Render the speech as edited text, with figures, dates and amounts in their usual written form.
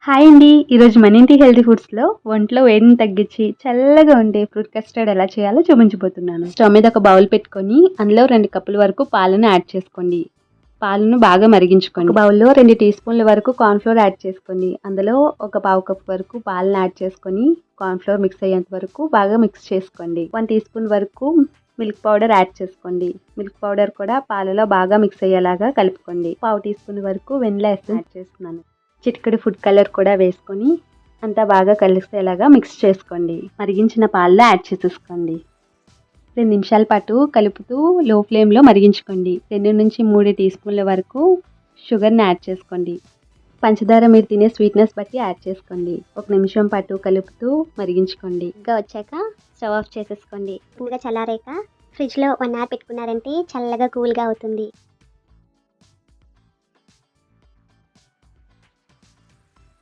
Hi అండి. ఈరోజు మన ఇంటి హెల్తీ ఫుడ్స్‌లో ఒంట్లో వేడిని తగ్గించి చల్లగా ఉండే ఫ్రూట్ కస్టర్డ్ ఎలా చేయాలో చూపించబోతున్నాను. స్టవ్ మీద ఒక బౌల్ పెట్టుకొని అందులో 2 కప్పుల వరకు పాలను యాడ్ చేసుకోండి. పాలను బాగా మరిగించుకోండి. ఒక బౌల్‌లో 2 టీ స్పూన్ల వరకు కార్న్ ఫ్లోర్ యాడ్ చేసుకోండి. అందులో ఒక పావు కప్ వరకు పాలను యాడ్ చేసుకొని కార్న్ ఫ్లోర్ మిక్స్ అయ్యేంత వరకు బాగా మిక్స్ చేసుకోండి. 1 టీ స్పూన్ వరకు మిల్క్ పౌడర్ యాడ్ చేసుకోండి. మిల్క్ పౌడర్ కూడా పాలలో బాగా మిక్స్ అయ్యేలాగా కలుపుకోండి. పావు టీ స్పూన్ వరకు వెనిలా ఎసెన్స్ యాడ్ చేస్తున్నాను. చిటికెడు ఫుడ్ కలర్ కూడా వేసుకొని అంతా బాగా కలిసేలాగా మిక్స్ చేసుకోండి. మరిగించిన పాలలో యాడ్ చేసేసుకోండి. 2 నిమిషాల పాటు కలుపుతూ లో ఫ్లేమ్లో మరిగించుకోండి. 2 నుంచి 3 టీ స్పూన్ల వరకు షుగర్ని యాడ్ చేసుకోండి. పంచదార మీరు తినే స్వీట్నెస్ బట్టి యాడ్ చేసుకోండి. 1 నిమిషం పాటు కలుపుతూ మరిగించుకోండి. ఇంకా వచ్చాక స్టవ్ ఆఫ్ చేసేసుకోండి. పూర్తిగా చల్లారాక ఫ్రిడ్జ్లో 1 అవర్ పెట్టుకున్నారంటే చల్లగా కూల్గా అవుతుంది.